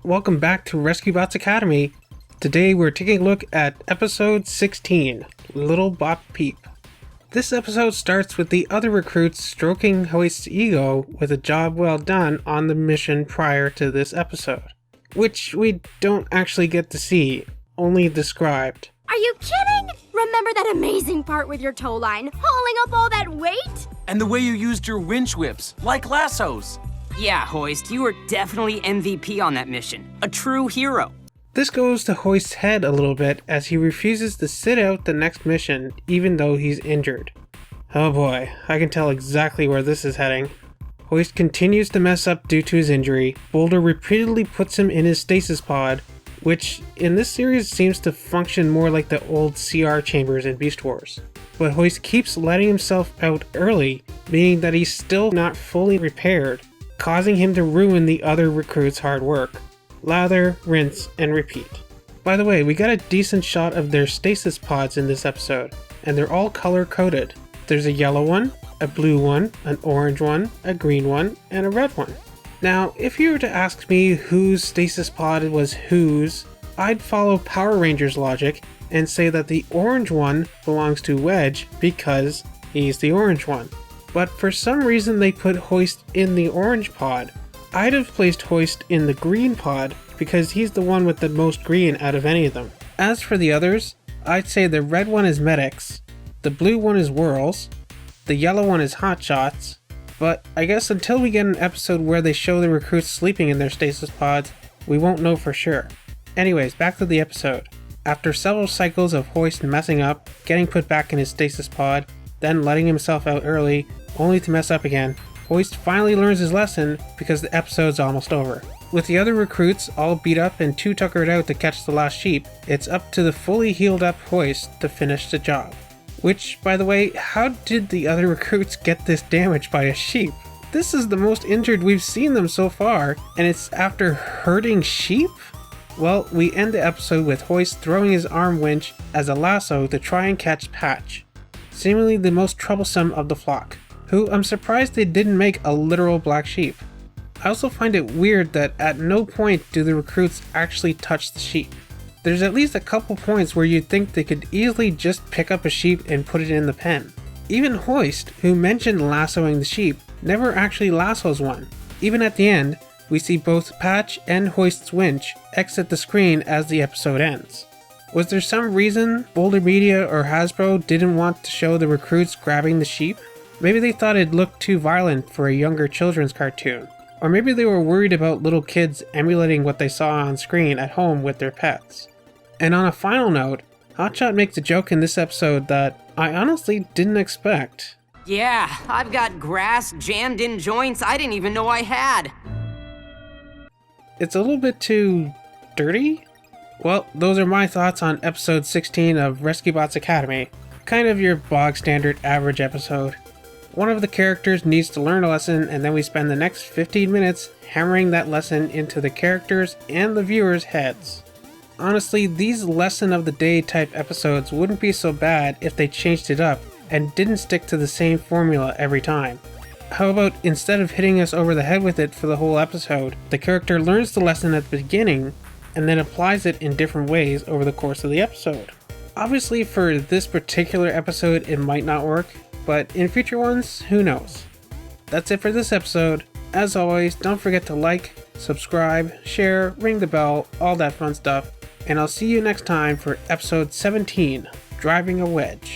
Welcome back to Rescue Bots Academy. Today we're taking a look at episode 16, Little Bot Peep. This episode starts with the other recruits stroking Hoist's ego with a job well done on the mission prior to this episode, which we don't actually get to see, only described. Are you kidding? Remember that amazing part with your tow line, hauling up all that weight? And the way you used your winch whips, like lassos. Yeah, Hoist, you were definitely MVP on that mission. A true hero. This goes to Hoist's head a little bit as he refuses to sit out the next mission even though he's injured. Oh boy, I can tell exactly where this is heading. Hoist continues to mess up due to his injury. Boulder repeatedly puts him in his stasis pod, which in this series seems to function more like the old CR chambers in Beast Wars. But Hoist keeps letting himself out early, meaning that he's still not fully repaired, causing him to ruin the other recruits' hard work. Lather, rinse, and repeat. By the way, we got a decent shot of their stasis pods in this episode, and they're all color-coded. There's a yellow one, a blue one, an orange one, a green one, and a red one. Now, if you were to ask me whose stasis pod was whose, I'd follow Power Rangers logic and say that the orange one belongs to Wedge because he's the orange one. But for some reason they put Hoist in the orange pod. I'd have placed Hoist in the green pod because he's the one with the most green out of any of them. As for the others, I'd say the red one is Medics, the blue one is Whirls, the yellow one is Hotshots, but I guess until we get an episode where they show the recruits sleeping in their stasis pods, we won't know for sure. Anyways, back to the episode. After several cycles of Hoist messing up, getting put back in his stasis pod, then letting himself out early, only to mess up again, Hoist finally learns his lesson because the episode's almost over. With the other recruits all beat up and too tuckered out to catch the last sheep, it's up to the fully healed up Hoist to finish the job. Which, by the way, how did the other recruits get this damage by a sheep? This is the most injured we've seen them so far, and it's after hurting sheep? Well, we end the episode with Hoist throwing his arm winch as a lasso to try and catch Patch, seemingly the most troublesome of the flock, who I'm surprised they didn't make a literal black sheep. I also find it weird that at no point do the recruits actually touch the sheep. There's at least a couple points where you'd think they could easily just pick up a sheep and put it in the pen. Even Hoist, who mentioned lassoing the sheep, never actually lassos one. Even at the end, we see both Patch and Hoist's winch exit the screen as the episode ends. Was there some reason Boulder Media or Hasbro didn't want to show the recruits grabbing the sheep? Maybe they thought it looked too violent for a younger children's cartoon. Or maybe they were worried about little kids emulating what they saw on screen at home with their pets. And on a final note, Hotshot makes a joke in this episode that I honestly didn't expect. Yeah, I've got grass jammed in joints I didn't even know I had. It's a little bit too dirty? Well, those are my thoughts on episode 16 of Rescue Bots Academy. Kind of your bog standard average episode. One of the characters needs to learn a lesson, and then we spend the next 15 minutes hammering that lesson into the characters and the viewers' heads. Honestly, these lesson of the day type episodes wouldn't be so bad if they changed it up and didn't stick to the same formula every time. How about instead of hitting us over the head with it for the whole episode, the character learns the lesson at the beginning and then applies it in different ways over the course of the episode. Obviously for this particular episode it might not work, but in future ones, who knows. That's it for this episode. As always, don't forget to like, subscribe, share, ring the bell, all that fun stuff, and I'll see you next time for episode 17, Driving a Wedge.